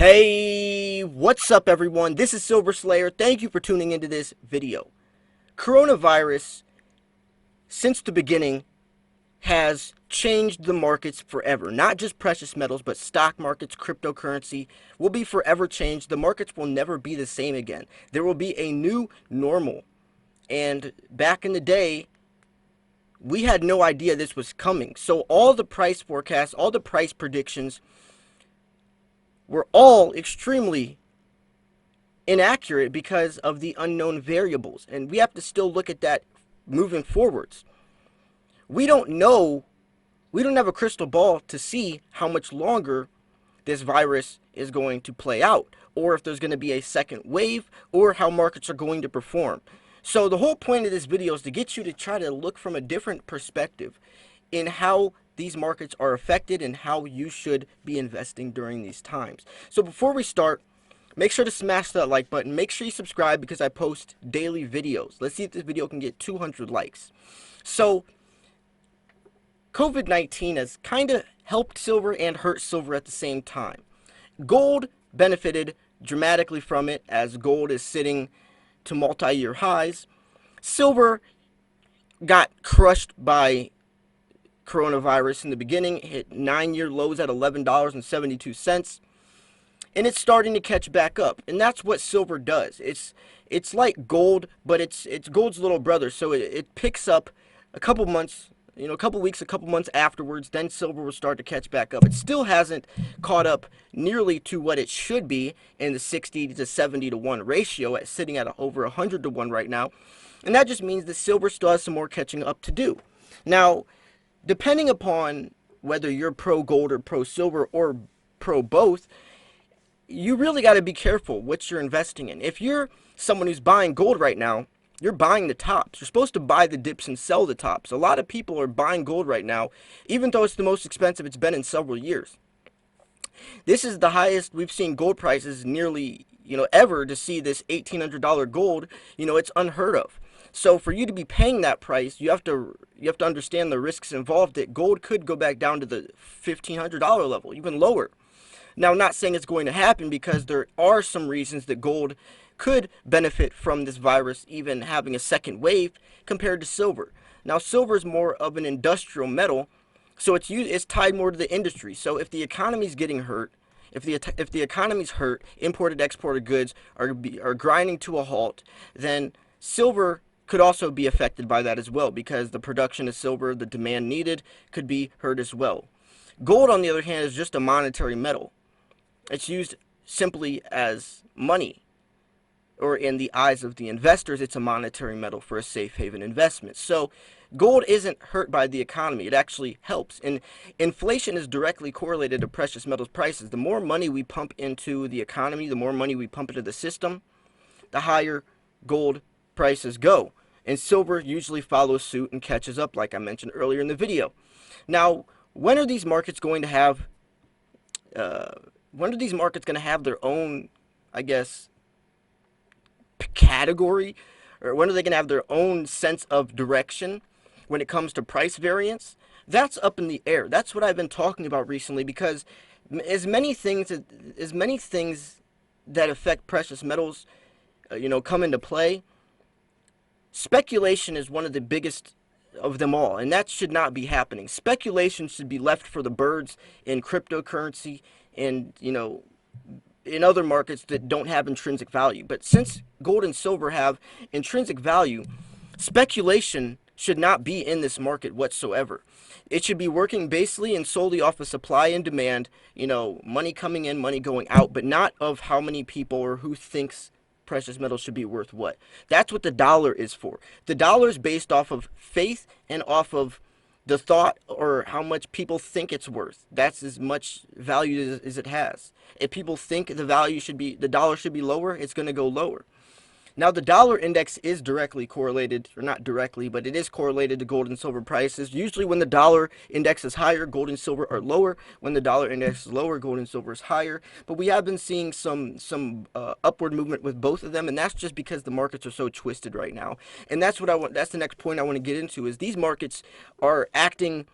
Hey, what's up everyone? This is Silver Slayer. Thank you for tuning into this video. Coronavirus, since the beginning, has changed the markets forever. Not just precious metals, but stock markets, cryptocurrency will be forever changed. The markets will never be the same again. There will be a new normal. And back in the day, we had no idea this was coming. So all the price forecasts, all the price predictions were all extremely inaccurate because of the unknown variables. And we have to still look at that moving forwards. We don't know, we don't have a crystal ball to see how much longer this virus is going to play out, or if there's going to be a second wave, or how markets are going to perform. So the whole point of this video is to get you to try to look from a different perspective in how these markets are affected and how you should be investing during these times. So before we start, make sure to smash that like button. Make sure you subscribe because I post daily videos. Let's see if this video can get 200 likes. So COVID-19 has kind of helped silver and hurt silver at the same time. Gold benefited dramatically from it as gold is sitting to multi-year highs. Silver got crushed by coronavirus in the beginning, hit 9-year lows at $11.72, and it's starting to catch back up. And that's what silver does. It's like gold, but it's gold's little brother. So it picks up a couple months, a couple weeks, a couple months afterwards, then silver will start to catch back up. It still hasn't caught up nearly to what it should be in the 60 to 70 to 1 ratio, at sitting at over 100 to 1 right now. And that just means that silver still has some more catching up to do. Now, depending upon whether you're pro gold or pro silver or pro both, you really got to be careful what you're investing in. If you're someone who's buying gold right now, you're buying the tops. You're supposed to buy the dips and sell the tops. A lot of people are buying gold right now, even though it's the most expensive it's been in several years. This is the highest we've seen gold prices nearly, ever. To see this $1,800 gold, it's unheard of. So for you to be paying that price, you have to understand the risks involved, that gold could go back down to the $1,500 level, even lower. Now, I'm not saying it's going to happen, because there are some reasons that gold could benefit from this virus even having a second wave compared to silver. Now, silver is more of an industrial metal, so it's tied more to the industry. So if the economy's getting hurt, if the economy's hurt, imported, exported goods are grinding to a halt, then silver could also be affected by that as well, because the production of silver, the demand needed, could be hurt as well. Gold, on the other hand, is just a monetary metal. It's used simply as money, or in the eyes of the investors, it's a monetary metal for a safe haven investment. So gold isn't hurt by the economy. It actually helps. And inflation is directly correlated to precious metals prices. The more money we pump into the economy, the more money we pump into the system, the higher gold prices go. And silver usually follows suit and catches up, like I mentioned earlier in the video. Now, when are these markets going to have their own, I guess, category? Or when are they going to have their own sense of direction when it comes to price variance? That's up in the air. That's what I've been talking about recently, because as many things that affect precious metals, come into play, speculation is one of the biggest of them all, and that should not be happening. Speculation should be left for the birds in cryptocurrency and, in other markets that don't have intrinsic value. But since gold and silver have intrinsic value, speculation should not be in this market whatsoever. It should be working basically and solely off of supply and demand, money coming in, money going out, but not of how many people or who thinks precious metals should be worth what. That's what the dollar is for. The dollar is based off of faith and off of the thought, or how much people think it's worth. That's as much value as it has. If people think the dollar should be lower, it's going to go lower. Now, the dollar index is directly correlated, or not directly, but it is correlated to gold and silver prices. Usually when the dollar index is higher, gold and silver are lower. When the dollar index is lower, gold and silver is higher. But we have been seeing some upward movement with both of them, and that's just because the markets are so twisted right now. And that's the next point I want to get into, is these markets are acting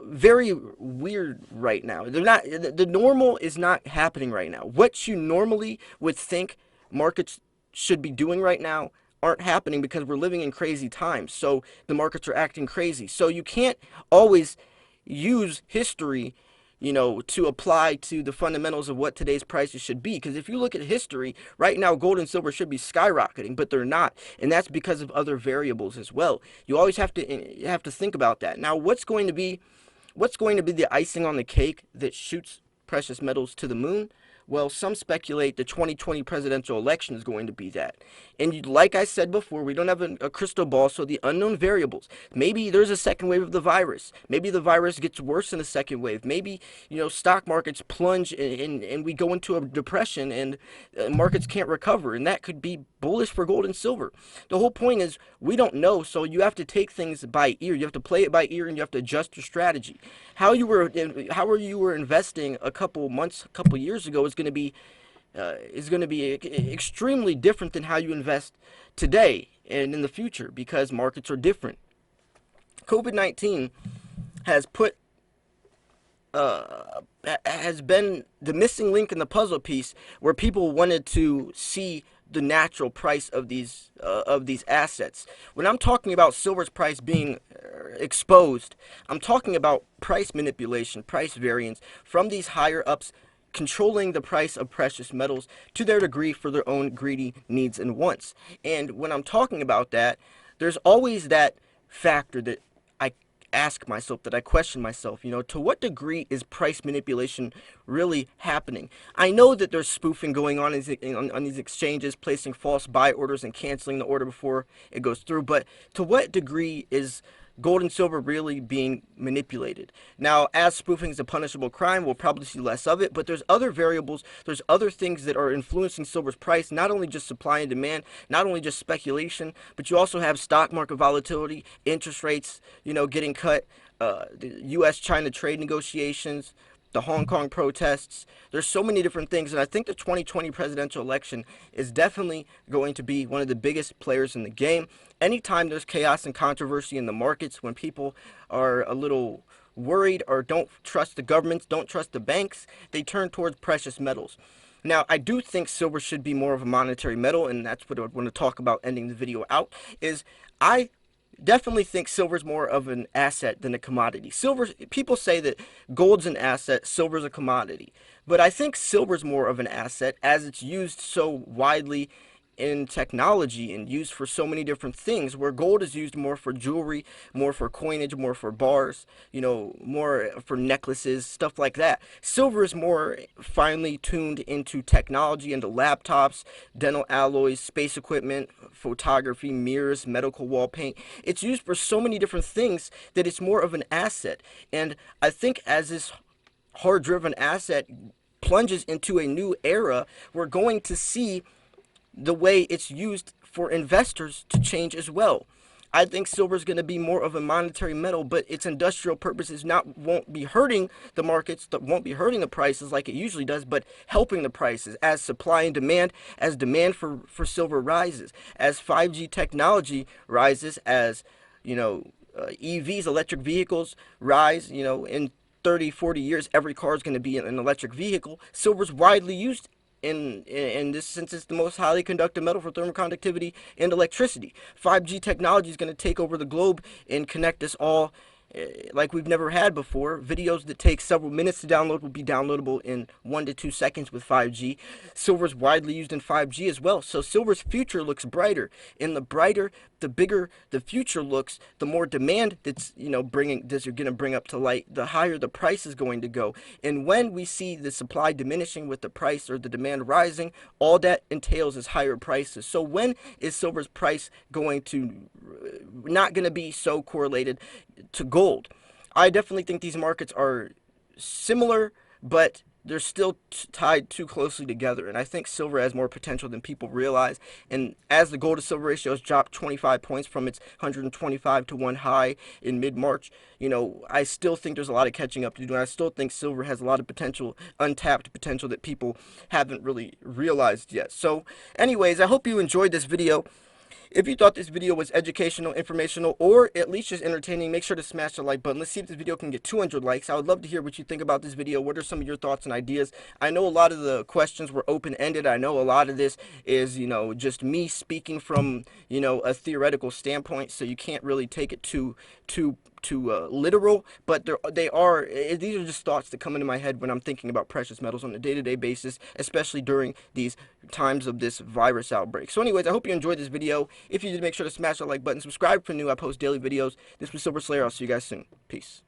very weird right now. They're not, the normal is not happening right now. What you normally would think markets should be doing right now aren't happening because we're living in crazy times. So the markets are acting crazy. So you can't always use history, to apply to the fundamentals of what today's prices should be. Because if you look at history, right now gold and silver should be skyrocketing, but they're not, and that's because of other variables as well. You always have to think about that. Now, what's going to be the icing on the cake that shoots precious metals to the moon? Well, some speculate the 2020 presidential election is going to be that. And like I said before, we don't have a crystal ball, so the unknown variables. Maybe there's a second wave of the virus. Maybe the virus gets worse in a second wave. Maybe, stock markets plunge and we go into a depression and markets can't recover. And that could be bullish for gold and silver. The whole point is we don't know, so you have to take things by ear. You have to play it by ear and you have to adjust your strategy. How you were investing a couple months, a couple years ago is going to be extremely different than how you invest today and in the future because markets are different. COVID-19 has put has been the missing link in the puzzle piece where people wanted to see the natural price of these assets. When I'm talking about silver's price being exposed, I'm talking about price manipulation, price variance from these higher ups controlling the price of precious metals to their degree for their own greedy needs and wants. And when I'm talking about that, there's always that factor that I ask myself, that I question myself, to what degree is price manipulation really happening? I know that there's spoofing going on on these exchanges, placing false buy orders and canceling the order before it goes through, but to what degree is gold and silver really being manipulated? Now, as spoofing is a punishable crime, we'll probably see less of it, but there's other variables, there's other things that are influencing silver's price, not only just supply and demand, not only just speculation, but you also have stock market volatility, interest rates, getting cut, the U.S.-China trade negotiations, the Hong Kong protests. There's so many different things, and I think the 2020 presidential election is definitely going to be one of the biggest players in the game. Anytime there's chaos and controversy in the markets, when people are a little worried or don't trust the governments, don't trust the banks, they turn towards precious metals. Now, I do think silver should be more of a monetary metal, and that's what I want to talk about ending the video out, is I definitely think silver's more of an asset than a commodity. People say that gold's an asset, silver's a commodity. But I think silver's more of an asset as it's used so widely in technology and used for so many different things, where gold is used more for jewelry, more for coinage, more for bars, more for necklaces, stuff like that. Silver is more finely tuned into technology, into laptops, dental alloys, space equipment, photography, mirrors, medical wall paint. It's used for so many different things that it's more of an asset. And I think as this hard-driven asset plunges into a new era, we're going to see the way it's used for investors to change as well. I think silver is going to be more of a monetary metal, but its industrial purposes won't be hurting the markets, that won't be hurting the prices like it usually does, but helping the prices as supply and demand, as demand for silver rises, as 5G technology rises, as EVs, electric vehicles rise. In 30, 40 years, every car is going to be an electric vehicle. Silver's widely used in this, since it's the most highly conductive metal for thermal conductivity and electricity. 5G technology is going to take over the globe and connect us all like we've never had before. Videos that take several minutes to download will be downloadable in 1 to 2 seconds with 5G. Silver's widely used in 5G as well, so silver's future looks brighter. And the brighter, the bigger the future looks, the more demand that's you're going to bring up to light, the higher the price is going to go. And when we see the supply diminishing with the price or the demand rising, all that entails is higher prices. So when is silver's price not going to be so correlated to gold? I definitely think these markets are similar, but they're still tied too closely together, and I think silver has more potential than people realize. And as the gold to silver ratio has dropped 25 points from its 125 to 1 high in mid-March, I still think there's a lot of catching up to do, and I still think silver has a lot of potential, untapped potential that people haven't really realized yet. So anyways, I hope you enjoyed this video. If you thought this video was educational, informational, or at least just entertaining, make sure to smash the like button. Let's see if this video can get 200 likes. I would love to hear what you think about this video. What are some of your thoughts and ideas? I know a lot of the questions were open-ended. I know a lot of this is, just me speaking from, a theoretical standpoint, so you can't really take it too literal, but these are just thoughts that come into my head when I'm thinking about precious metals on a day-to-day basis, especially during these times of this virus outbreak. So anyways, I hope you enjoyed this video. If you did, make sure to smash that like button, subscribe for new. I post daily videos. This was Silver Slayer. I'll see you guys soon. Peace.